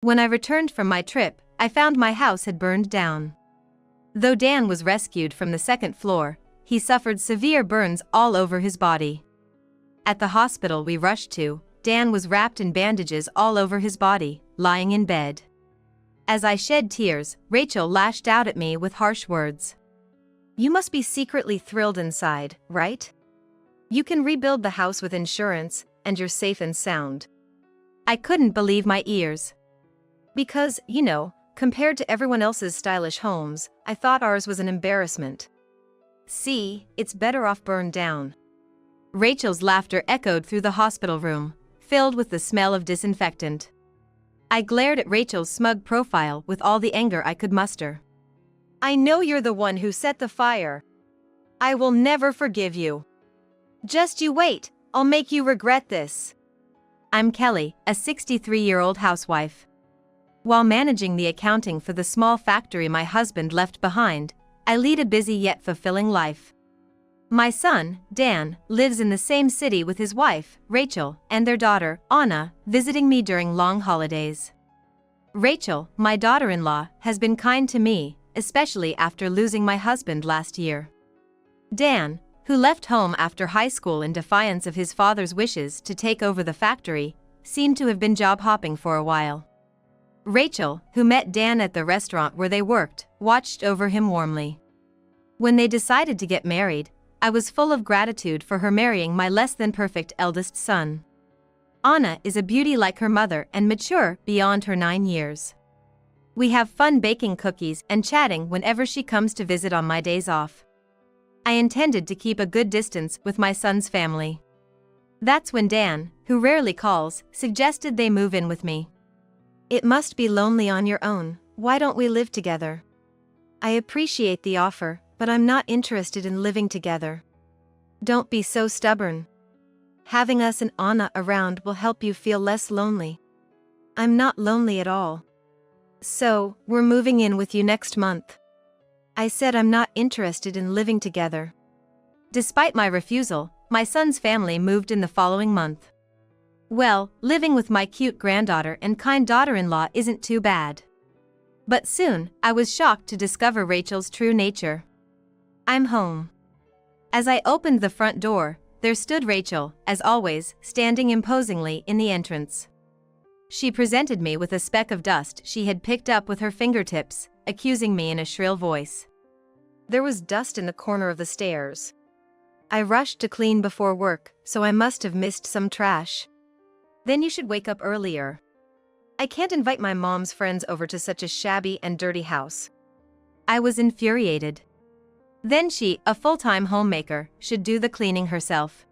When I returned from my trip, I found my house had burned down. Though Dan was rescued from the second floor, he suffered severe burns all over his body. At the hospital we rushed to, Dan was wrapped in bandages all over his body, lying in bed. As I shed tears, Rachel lashed out at me with harsh words. "You must be secretly thrilled inside, right? You can rebuild the house with insurance, and you're safe and sound." I couldn't believe my ears. Because, compared to everyone else's stylish homes, I thought ours was an embarrassment. "See, it's better off burned down." Rachel's laughter echoed through the hospital room, filled with the smell of disinfectant. I glared at Rachel's smug profile with all the anger I could muster. "I know you're the one who set the fire. I will never forgive you. Just you wait, I'll make you regret this." I'm Kelly, a 63-year-old housewife. While managing the accounting for the small factory my husband left behind, I lead a busy yet fulfilling life. My son, Dan, lives in the same city with his wife, Rachel, and their daughter, Anna, visiting me during long holidays. Rachel, my daughter-in-law, has been kind to me, especially after losing my husband last year. Dan, who left home after high school in defiance of his father's wishes to take over the factory, seemed to have been job hopping for a while. Rachel, who met Dan at the restaurant where they worked, watched over him warmly. When they decided to get married, I was full of gratitude for her marrying my less-than-perfect eldest son. Anna is a beauty like her mother and mature beyond her 9 years. We have fun baking cookies and chatting whenever she comes to visit on my days off. I intended to keep a good distance with my son's family. That's when Dan, who rarely calls, suggested they move in with me. "It must be lonely on your own, why don't we live together?" "I appreciate the offer, but I'm not interested in living together." "Don't be so stubborn. Having us and Anna around will help you feel less lonely." "I'm not lonely at all." "So, we're moving in with you next month." I said I'm not interested in living together. Despite my refusal, my son's family moved in the following month. Well, living with my cute granddaughter and kind daughter-in-law isn't too bad. But soon, I was shocked to discover Rachel's true nature. "I'm home." As I opened the front door, there stood Rachel, as always, standing imposingly in the entrance. She presented me with a speck of dust she had picked up with her fingertips, accusing me in a shrill voice. There was dust in the corner of the stairs. I rushed to clean before work, so I must have missed some trash. "Then you should wake up earlier. I can't invite my mom's friends over to such a shabby and dirty house." I was infuriated. Then she, a full-time homemaker, should do the cleaning herself.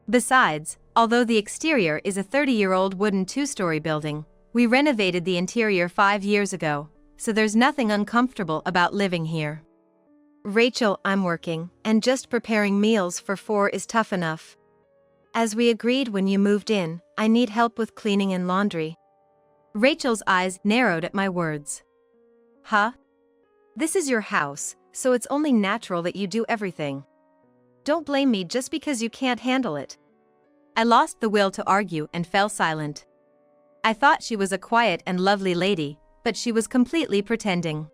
Besides, although the exterior is a 30-year-old wooden 2-story building, we renovated the interior 5 years ago, so there's nothing uncomfortable about living here. "Rachel, I'm working, and just preparing meals for 4 is tough enough. As we agreed when you moved in, I need help with cleaning and laundry." Rachel's eyes narrowed at my words. "Huh? This is your house, so it's only natural that you do everything. Don't blame me just because you can't handle it." I lost the will to argue and fell silent. I thought she was a quiet and lovely lady, but she was completely pretending.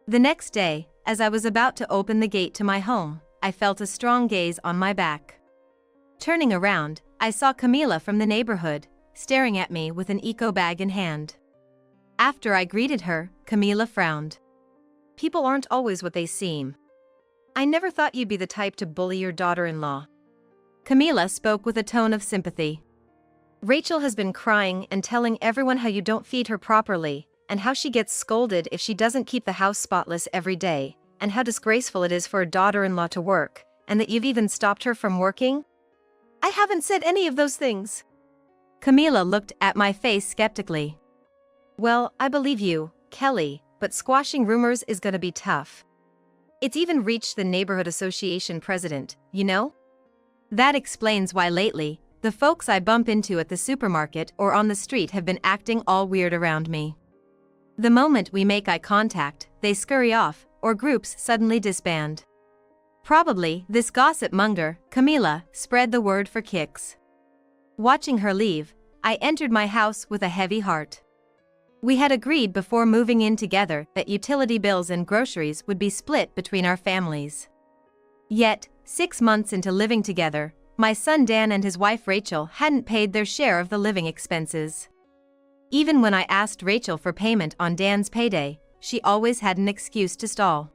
The next day, as I was about to open the gate to my home, I felt a strong gaze on my back. Turning around, I saw Camila from the neighborhood, staring at me with an eco bag in hand. After I greeted her, Camila frowned. "People aren't always what they seem. I never thought you'd be the type to bully your daughter-in-law." Camila spoke with a tone of sympathy. "Rachel has been crying and telling everyone how you don't feed her properly, and how she gets scolded if she doesn't keep the house spotless every day, and how disgraceful it is for a daughter-in-law to work, and that you've even stopped her from working." "I haven't said any of those things." Camila looked at my face skeptically. "Well, I believe you, Kelly, but squashing rumors is gonna be tough. It's even reached the neighborhood association president, you know? That explains why lately, the folks I bump into at the supermarket or on the street have been acting all weird around me. The moment we make eye contact, they scurry off, or groups suddenly disband. Probably, this gossip monger, Camila, spread the word for kicks." Watching her leave, I entered my house with a heavy heart. We had agreed before moving in together that utility bills and groceries would be split between our families. Yet, 6 months into living together, my son Dan and his wife Rachel hadn't paid their share of the living expenses. Even when I asked Rachel for payment on Dan's payday, she always had an excuse to stall.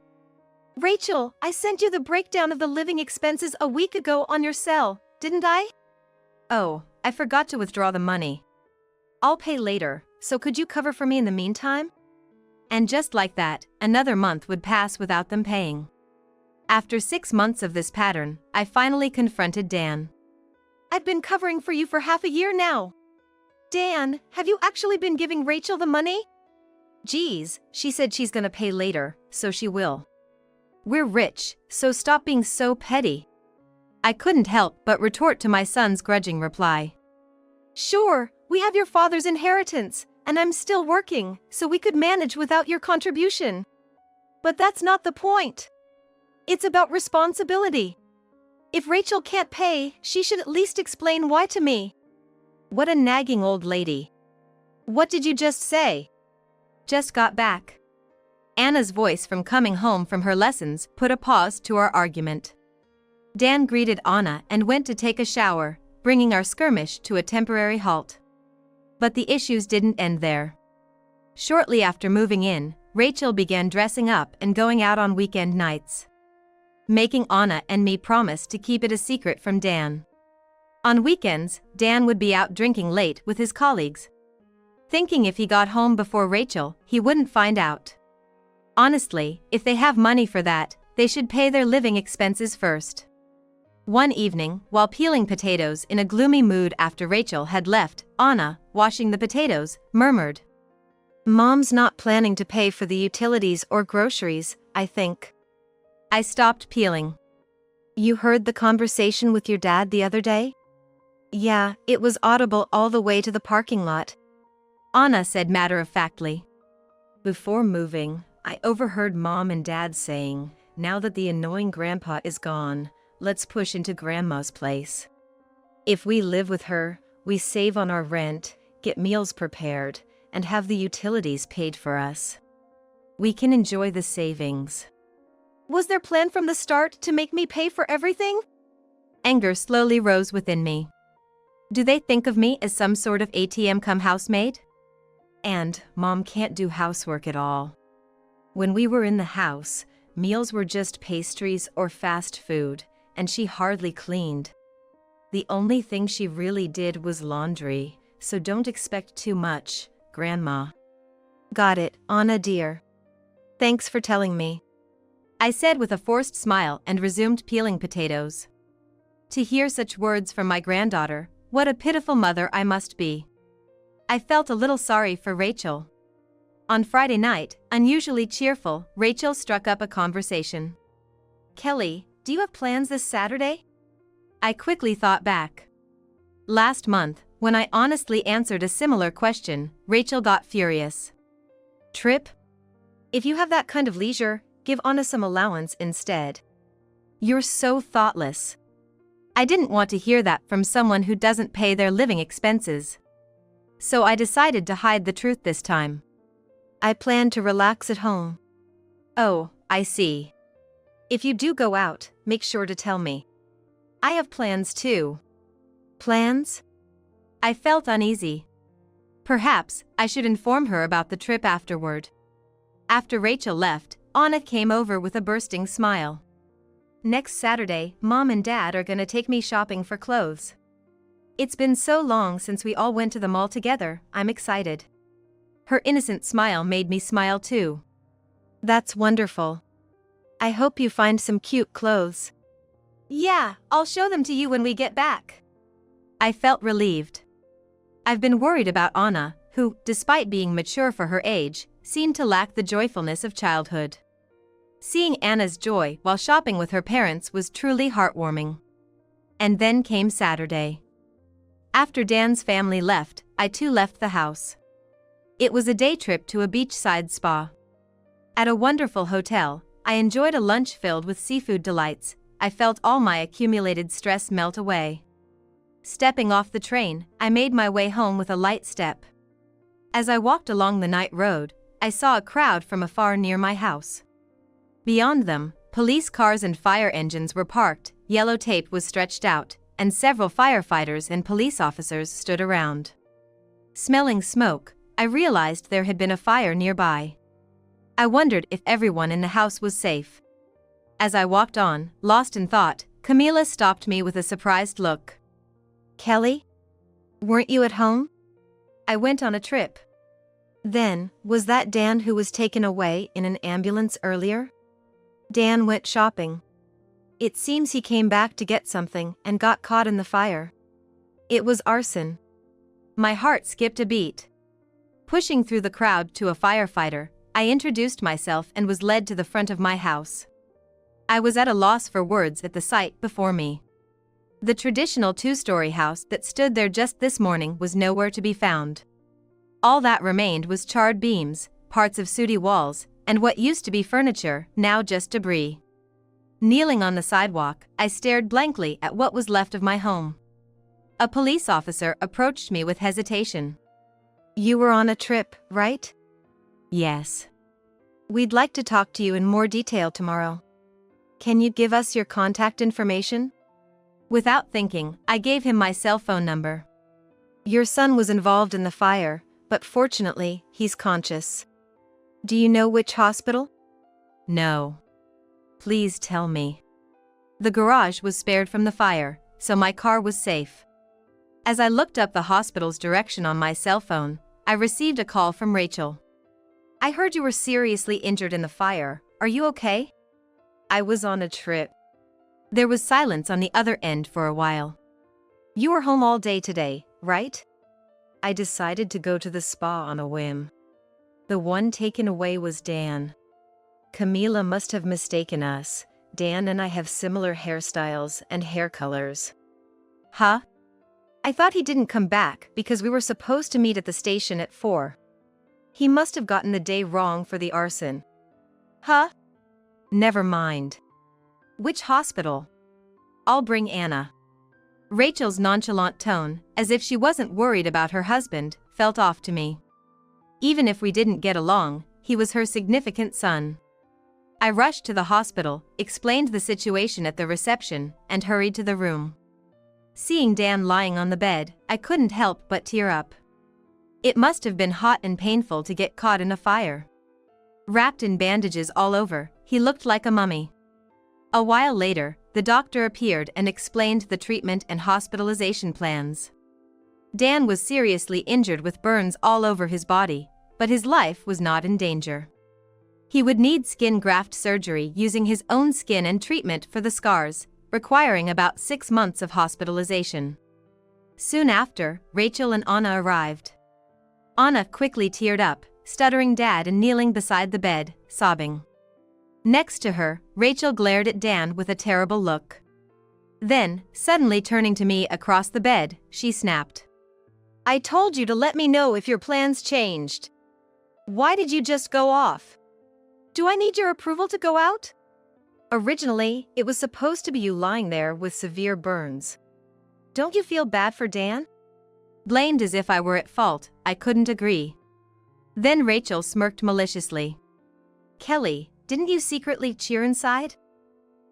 Rachel, I sent you the breakdown of the living expenses a week ago on your cell, didn't I? Oh, I forgot to withdraw the money. I'll pay later, so could you cover for me in the meantime? And just like that, another month would pass without them paying. After 6 months of this pattern, I finally confronted Dan. I've been covering for you for half a year now. Dan, have you actually been giving Rachel the money? Geez, she said she's gonna pay later, so she will. We're rich, so stop being so petty. I couldn't help but retort to my son's grudging reply. Sure, we have your father's inheritance, and I'm still working, so we could manage without your contribution. But that's not the point. It's about responsibility. If Rachel can't pay, she should at least explain why to me. What a nagging old lady. What did you just say? Just got back. Anna's voice from coming home from her lessons put a pause to our argument. Dan greeted Anna and went to take a shower, bringing our skirmish to a temporary halt. But the issues didn't end there. Shortly after moving in, Rachel began dressing up and going out on weekend nights, making Anna and me promise to keep it a secret from Dan. On weekends, Dan would be out drinking late with his colleagues, thinking if he got home before Rachel, he wouldn't find out. Honestly, if they have money for that, they should pay their living expenses first. One evening, while peeling potatoes in a gloomy mood after Rachel had left, Anna, washing the potatoes, murmured, "Mom's not planning to pay for the utilities or groceries, I think." I stopped peeling. You heard the conversation with your dad the other day? Yeah, it was audible all the way to the parking lot. Anna said matter-of-factly. Before moving, I overheard Mom and Dad saying, now that the annoying grandpa is gone, let's push into Grandma's place. If we live with her, we save on our rent, get meals prepared, and have the utilities paid for us. We can enjoy the savings. Was their plan from the start to make me pay for everything? Anger slowly rose within me. Do they think of me as some sort of ATM come housemaid? And Mom can't do housework at all. When we were in the house, meals were just pastries or fast food, and she hardly cleaned. The only thing she really did was laundry, so don't expect too much, Grandma. Got it, Anna dear. Thanks for telling me, I said with a forced smile and resumed peeling potatoes. To hear such words from my granddaughter, what a pitiful mother I must be. I felt a little sorry for Rachel. On Friday night, unusually cheerful, Rachel struck up a conversation. Kelly, do you have plans this Saturday? I quickly thought back. Last month, when I honestly answered a similar question, Rachel got furious. Trip? If you have that kind of leisure, give Anna some allowance instead. You're so thoughtless. I didn't want to hear that from someone who doesn't pay their living expenses. So I decided to hide the truth this time. I plan to relax at home. Oh, I see. If you do go out, make sure to tell me. I have plans too. Plans? I felt uneasy. Perhaps I should inform her about the trip afterward. After Rachel left, Anna came over with a bursting smile. Next Saturday, Mom and Dad are gonna take me shopping for clothes. It's been so long since we all went to the mall together, I'm excited. Her innocent smile made me smile too. That's wonderful. I hope you find some cute clothes. Yeah, I'll show them to you when we get back. I felt relieved. I've been worried about Anna, who, despite being mature for her age, seemed to lack the joyfulness of childhood. Seeing Anna's joy while shopping with her parents was truly heartwarming. And then came Saturday. After Dan's family left, I too left the house. It was a day trip to a beachside spa. At a wonderful hotel, I enjoyed a lunch filled with seafood delights. I felt all my accumulated stress melt away. Stepping off the train, I made my way home with a light step. As I walked along the night road, I saw a crowd from afar near my house. Beyond them, police cars and fire engines were parked, yellow tape was stretched out, and several firefighters and police officers stood around. Smelling smoke, I realized there had been a fire nearby. I wondered if everyone in the house was safe. As I walked on, lost in thought, Camila stopped me with a surprised look. Kelly? Weren't you at home? I went on a trip. Then, was that Dan who was taken away in an ambulance earlier? Dan went shopping. It seems he came back to get something and got caught in the fire. It was arson. My heart skipped a beat. Pushing through the crowd to a firefighter, I introduced myself and was led to the front of my house. I was at a loss for words at the sight before me. The traditional two-story house that stood there just this morning was nowhere to be found. All that remained was charred beams, parts of sooty walls, and what used to be furniture, now just debris. Kneeling on the sidewalk, I stared blankly at what was left of my home. A police officer approached me with hesitation. You were on a trip, right? Yes. We'd like to talk to you in more detail tomorrow. Can you give us your contact information? Without thinking, I gave him my cell phone number. Your son was involved in the fire, but fortunately, he's conscious. Do you know which hospital? No. Please tell me. The garage was spared from the fire, so my car was safe. As I looked up the hospital's direction on my cell phone, I received a call from Rachel. I heard you were seriously injured in the fire. Are you okay? I was on a trip. There was silence on the other end for a while. You were home all day today, right? I decided to go to the spa on a whim. The one taken away was Dan. Camila must have mistaken us. Dan and I have similar hairstyles and hair colors. Huh? I thought he didn't come back because we were supposed to meet at the station at 4. He must have gotten the day wrong for the arson. Huh? Never mind. Which hospital? I'll bring Anna. Rachel's nonchalant tone, as if she wasn't worried about her husband, felt off to me. Even if we didn't get along, he was her significant son. I rushed to the hospital, explained the situation at the reception, and hurried to the room. Seeing Dan lying on the bed, I couldn't help but tear up. It must have been hot and painful to get caught in a fire. Wrapped in bandages all over, he looked like a mummy. A while later, the doctor appeared and explained the treatment and hospitalization plans. Dan was seriously injured with burns all over his body, but his life was not in danger. He would need skin graft surgery using his own skin and treatment for the scars, requiring about 6 months of hospitalization. Soon after, Rachel and Anna arrived. Anna quickly teared up, stuttering Dad and kneeling beside the bed, sobbing. Next to her, Rachel glared at Dan with a terrible look. Then, suddenly turning to me across the bed, she snapped. I told you to let me know if your plans changed. Why did you just go off? Do I need your approval to go out? Originally, it was supposed to be you lying there with severe burns. Don't you feel bad for Dan? Blamed as if I were at fault, I couldn't agree. Then Rachel smirked maliciously. Kelly, didn't you secretly cheer inside?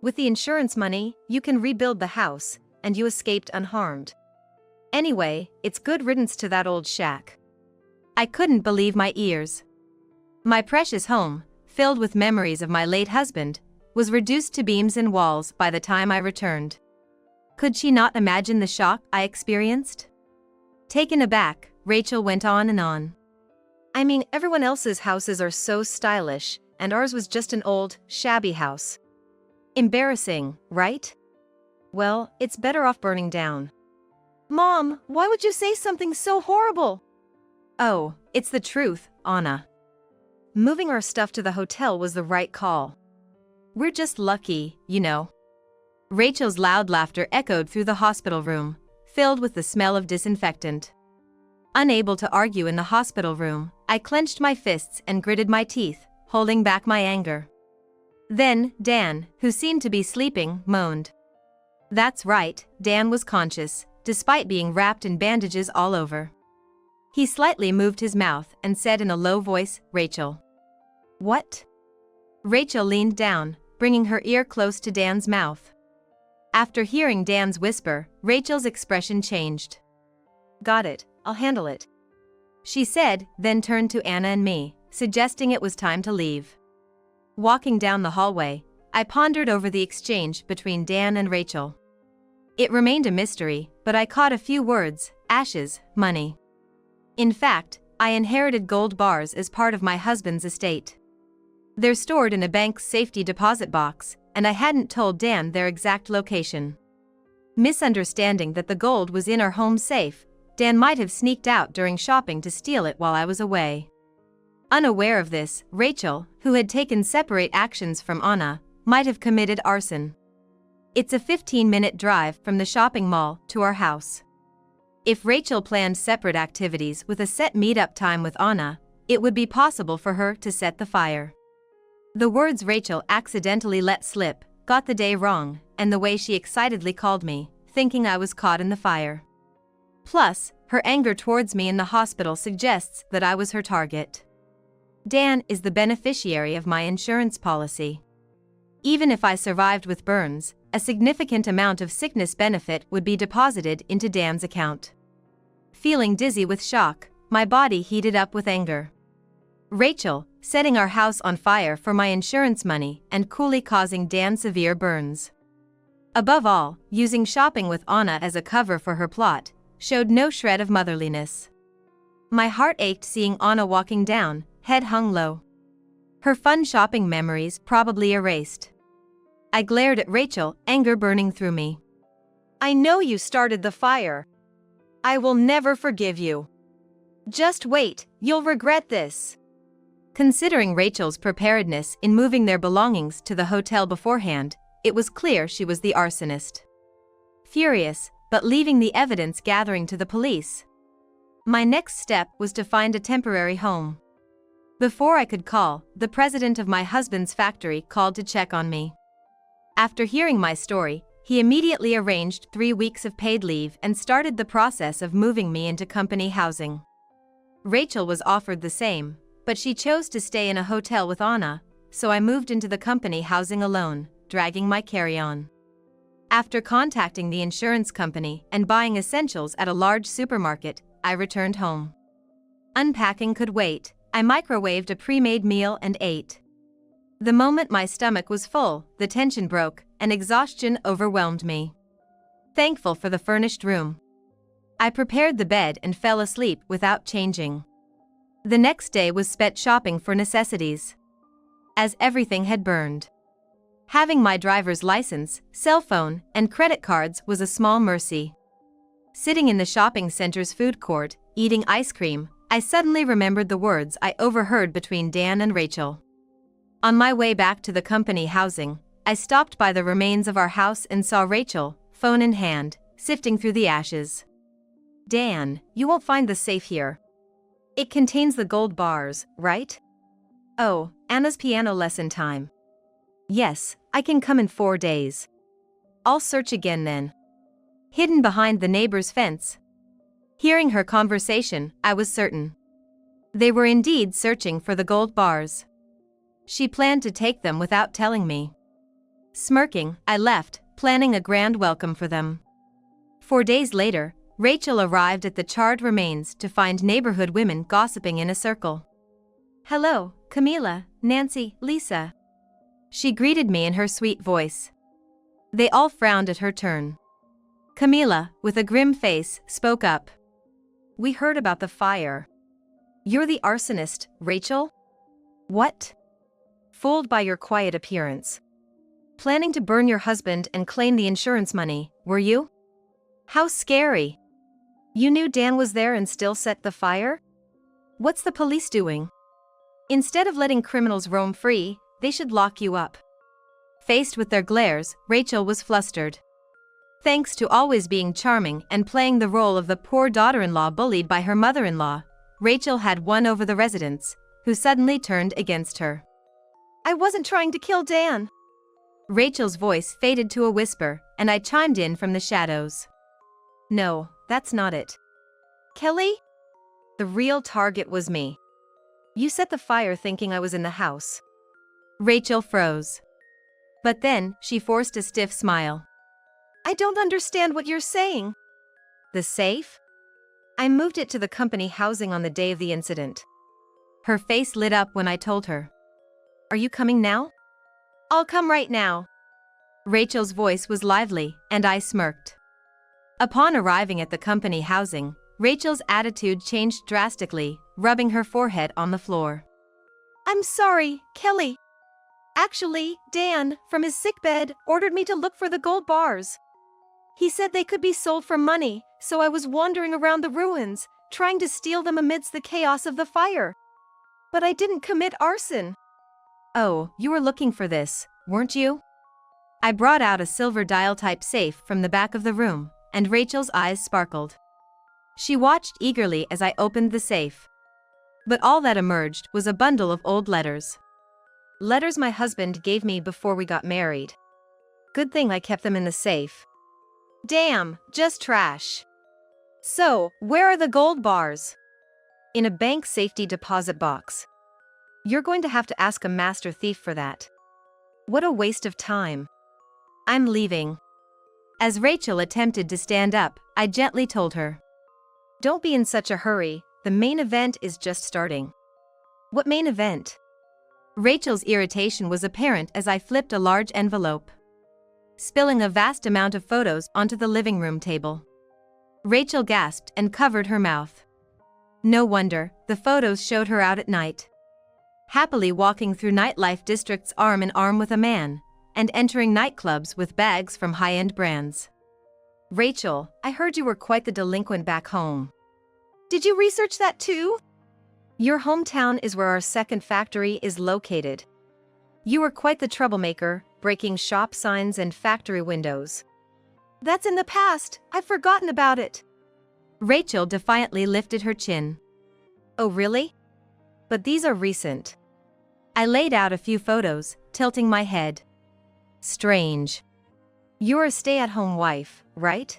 With the insurance money, you can rebuild the house, and you escaped unharmed. Anyway, it's good riddance to that old shack. I couldn't believe my ears. My precious home, filled with memories of my late husband, was reduced to beams and walls by the time I returned. Could she not imagine the shock I experienced? Taken aback, Rachel went on and on. I mean, everyone else's houses are so stylish, and ours was just an old, shabby house. Embarrassing, right? Well, it's better off burning down. Mom, why would you say something so horrible? Oh, it's the truth, Anna. Moving our stuff to the hotel was the right call. We're just lucky, you know. Rachel's loud laughter echoed through the hospital room, filled with the smell of disinfectant. Unable to argue in the hospital room, I clenched my fists and gritted my teeth, holding back my anger. Then, Dan, who seemed to be sleeping, moaned. That's right, Dan was conscious, despite being wrapped in bandages all over. He slightly moved his mouth and said in a low voice, "Rachel." What? Rachel leaned down, bringing her ear close to Dan's mouth. After hearing Dan's whisper, Rachel's expression changed. Got it, I'll handle it, she said, then turned to Anna and me, suggesting it was time to leave. Walking down the hallway, I pondered over the exchange between Dan and Rachel. It remained a mystery, but I caught a few words: ashes, money. In fact, I inherited gold bars as part of my husband's estate. They're stored in a bank's safety deposit box, and I hadn't told Dan their exact location. Misunderstanding that the gold was in our home safe, Dan might have sneaked out during shopping to steal it while I was away. Unaware of this, Rachel, who had taken separate actions from Anna, might have committed arson. It's a 15-minute drive from the shopping mall to our house. If Rachel planned separate activities with a set meetup time with Anna, it would be possible for her to set the fire. The words Rachel accidentally let slip got the day wrong, and the way she excitedly called me, thinking I was caught in the fire. Plus, her anger towards me in the hospital suggests that I was her target. Dan is the beneficiary of my insurance policy. Even if I survived with burns, a significant amount of sickness benefit would be deposited into Dan's account. Feeling dizzy with shock, my body heated up with anger. Rachel, setting our house on fire for my insurance money and coolly causing Dan severe burns. Above all, using shopping with Anna as a cover for her plot, showed no shred of motherliness. My heart ached seeing Anna walking down, head hung low. Her fun shopping memories probably erased. I glared at Rachel, anger burning through me. I know you started the fire. I will never forgive you. Just wait, you'll regret this. Considering Rachel's preparedness in moving their belongings to the hotel beforehand, it was clear she was the arsonist. Furious, but leaving the evidence gathering to the police. My next step was to find a temporary home. Before I could call, the president of my husband's factory called to check on me. After hearing my story, he immediately arranged 3 weeks of paid leave and started the process of moving me into company housing. Rachel was offered the same, but she chose to stay in a hotel with Anna, so I moved into the company housing alone, dragging my carry-on. After contacting the insurance company and buying essentials at a large supermarket, I returned home. Unpacking could wait. I microwaved a pre-made meal and ate. The moment my stomach was full, the tension broke, and exhaustion overwhelmed me. Thankful for the furnished room, I prepared the bed and fell asleep without changing. The next day was spent shopping for necessities, as everything had burned. Having my driver's license, cell phone, and credit cards was a small mercy. Sitting in the shopping center's food court, eating ice cream, I suddenly remembered the words I overheard between Dan and Rachel. On my way back to the company housing, I stopped by the remains of our house and saw Rachel, phone in hand, sifting through the ashes. "Dan, you won't find the safe here. It contains the gold bars, right?" "Oh, Anna's piano lesson time." "Yes, I can come in 4 days." "I'll search again then." Hidden behind the neighbor's fence. Hearing her conversation, I was certain they were indeed searching for the gold bars. She planned to take them without telling me. Smirking, I left, planning a grand welcome for them. 4 days later, Rachel arrived at the charred remains to find neighborhood women gossiping in a circle. "Hello, Camila, Nancy, Lisa." She greeted me in her sweet voice. They all frowned at her turn. Camila, with a grim face, spoke up. "We heard about the fire. You're the arsonist, Rachel?" "What?" "Fooled by your quiet appearance. Planning to burn your husband and claim the insurance money, were you?" "How scary. You knew Dan was there and still set the fire? What's the police doing? Instead of letting criminals roam free, they should lock you up." Faced with their glares, Rachel was flustered. Thanks to always being charming and playing the role of the poor daughter-in-law bullied by her mother-in-law, Rachel had won over the residents, who suddenly turned against her. "I wasn't trying to kill Dan." Rachel's voice faded to a whisper, and I chimed in from the shadows. "No, that's not it." "Kelly?" The real target was me. You set the fire thinking I was in the house. Rachel froze. But then, she forced a stiff smile. I don't understand what you're saying. The safe? I moved it to the company housing on the day of the incident. Her face lit up when I told her. Are you coming now? I'll come right now. Rachel's voice was lively, and I smirked. Upon arriving at the company housing, Rachel's attitude changed drastically, rubbing her forehead on the floor. I'm sorry, Kelly. Actually, Dan, from his sickbed, ordered me to look for the gold bars. He said they could be sold for money, so I was wandering around the ruins, trying to steal them amidst the chaos of the fire. But I didn't commit arson. Oh, you were looking for this, weren't you? I brought out a silver dial-type safe from the back of the room, and Rachel's eyes sparkled. She watched eagerly as I opened the safe. But all that emerged was a bundle of old letters. Letters my husband gave me before we got married. Good thing I kept them in the safe. Damn, just trash. So, where are the gold bars? In a bank safety deposit box. You're going to have to ask a master thief for that. What a waste of time. I'm leaving. As Rachel attempted to stand up, I gently told her. Don't be in such a hurry, the main event is just starting. What main event? Rachel's irritation was apparent as I flipped a large envelope, spilling a vast amount of photos onto the living room table. Rachel gasped and covered her mouth. No wonder, the photos showed her out at night, happily walking through nightlife districts arm in arm with a man, and entering nightclubs with bags from high-end brands. Rachel, I heard you were quite the delinquent back home. Did you research that too? Your hometown is where our second factory is located. You were quite the troublemaker, breaking shop signs and factory windows. That's in the past, I've forgotten about it. Rachel defiantly lifted her chin. Oh really? But these are recent. I laid out a few photos, tilting my head. Strange. You're a stay-at-home wife, right?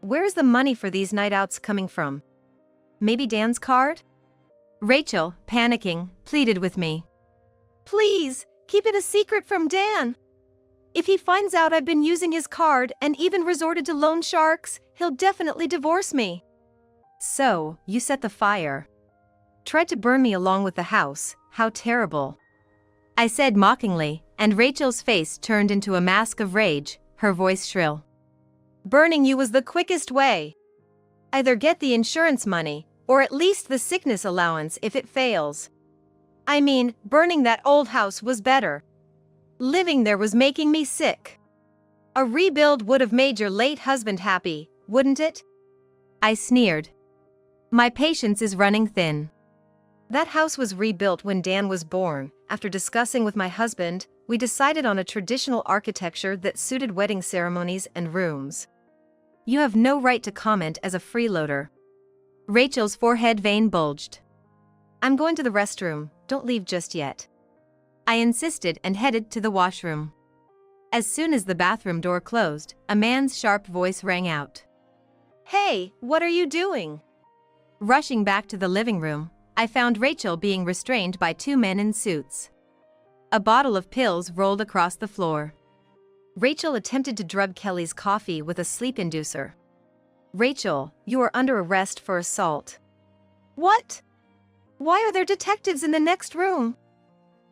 Where's the money for these night outs coming from? Maybe Dan's card? Rachel, panicking, pleaded with me. Please, keep it a secret from Dan. If he finds out I've been using his card and even resorted to loan sharks, he'll definitely divorce me. So, you set the fire. Tried to burn me along with the house, how terrible. I said mockingly, and Rachel's face turned into a mask of rage, her voice shrill. Burning you was the quickest way. Either get the insurance money, or at least the sickness allowance if it fails. I mean, burning that old house was better. Living there was making me sick. A rebuild would have made your late husband happy, wouldn't it? I sneered. My patience is running thin. That house was rebuilt when Dan was born. After discussing with my husband, we decided on a traditional architecture that suited wedding ceremonies and rooms. You have no right to comment as a freeloader. Rachel's forehead vein bulged. I'm going to the restroom, don't leave just yet. I insisted and headed to the washroom. As soon as the bathroom door closed, a man's sharp voice rang out. Hey, what are you doing? Rushing back to the living room, I found Rachel being restrained by two men in suits. A bottle of pills rolled across the floor. Rachel attempted to drug Kelly's coffee with a sleep inducer. Rachel, you are under arrest for assault. What? Why are there detectives in the next room?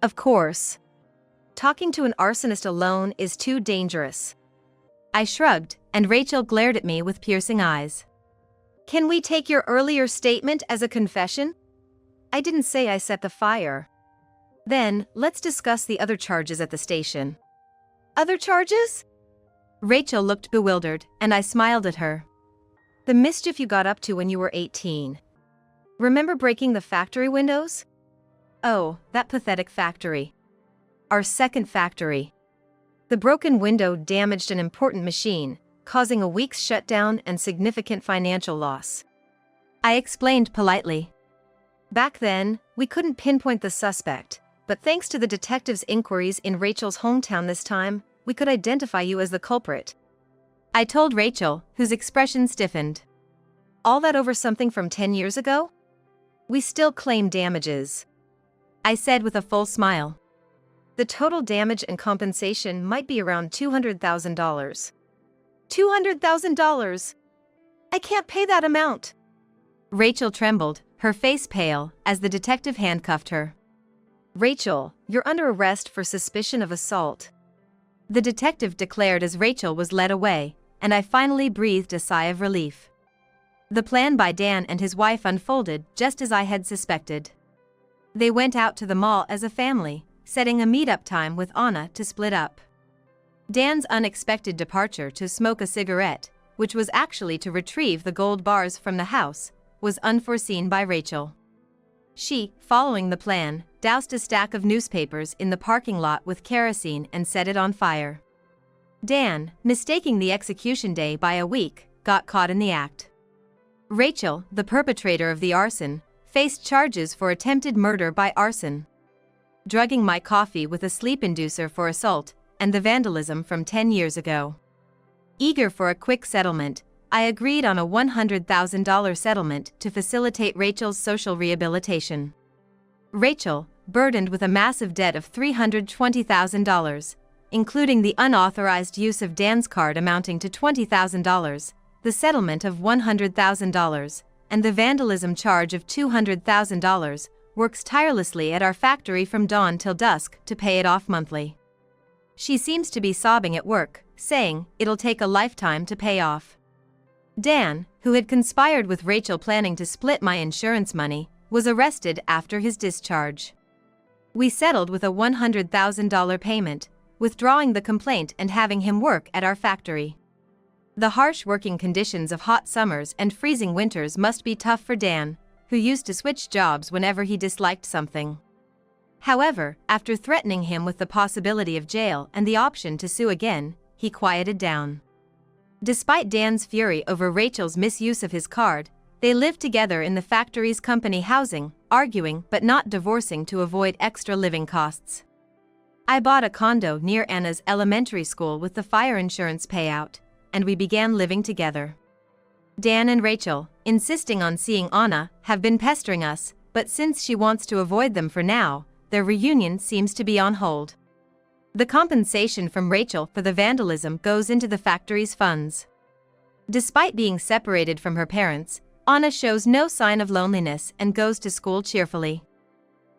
Of course. Talking to an arsonist alone is too dangerous. I shrugged, and Rachel glared at me with piercing eyes. Can we take your earlier statement as a confession? I didn't say I set the fire. Then, let's discuss the other charges at the station. Other charges? Rachel looked bewildered, and I smiled at her. The mischief you got up to when you were 18. Remember breaking the factory windows? Oh, that pathetic factory. Our second factory. The broken window damaged an important machine, causing a week's shutdown and significant financial loss. I explained politely. Back then, we couldn't pinpoint the suspect, but thanks to the detectives' inquiries in Rachel's hometown this time, we could identify you as the culprit. I told Rachel, whose expression stiffened. All that over something from 10 years ago? We still claim damages, I said with a full smile. The total damage and compensation might be around $200,000. $200,000? I can't pay that amount. Rachel trembled, her face pale, as the detective handcuffed her. Rachel, you're under arrest for suspicion of assault, the detective declared as Rachel was led away, and I finally breathed a sigh of relief. The plan by Dan and his wife unfolded just as I had suspected. They went out to the mall as a family, setting a meet-up time with Anna to split up. Dan's unexpected departure to smoke a cigarette, which was actually to retrieve the gold bars from the house, was unforeseen by Rachel. She, following the plan, doused a stack of newspapers in the parking lot with kerosene and set it on fire. Dan, mistaking the execution day by a week, got caught in the act. Rachel, the perpetrator of the arson, faced charges for attempted murder by arson, drugging my coffee with a sleep inducer for assault, and the vandalism from 10 years ago. Eager for a quick settlement, I agreed on a $100,000 settlement to facilitate Rachel's social rehabilitation. Rachel, burdened with a massive debt of $320,000, including the unauthorized use of Dan's card amounting to $20,000, the settlement of $100,000, and the vandalism charge of $200,000, works tirelessly at our factory from dawn till dusk to pay it off monthly. She seems to be sobbing at work, saying it'll take a lifetime to pay off. Dan, who had conspired with Rachel planning to split my insurance money, was arrested after his discharge. We settled with a $100,000 payment, withdrawing the complaint and having him work at our factory. The harsh working conditions of hot summers and freezing winters must be tough for Dan, who used to switch jobs whenever he disliked something. However, after threatening him with the possibility of jail and the option to sue again, he quieted down. Despite Dan's fury over Rachel's misuse of his card, they lived together in the factory's company housing, arguing but not divorcing to avoid extra living costs. I bought a condo near Anna's elementary school with the fire insurance payout, and we began living together. Dan and Rachel, insisting on seeing Anna, have been pestering us, but since she wants to avoid them for now, their reunion seems to be on hold. The compensation from Rachel for the vandalism goes into the factory's funds. Despite being separated from her parents, Anna shows no sign of loneliness and goes to school cheerfully.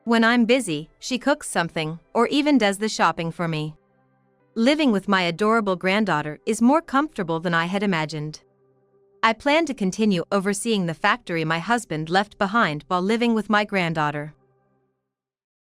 When I'm busy, she cooks something, or even does the shopping for me. Living with my adorable granddaughter is more comfortable than I had imagined. I plan to continue overseeing the factory my husband left behind while living with my granddaughter.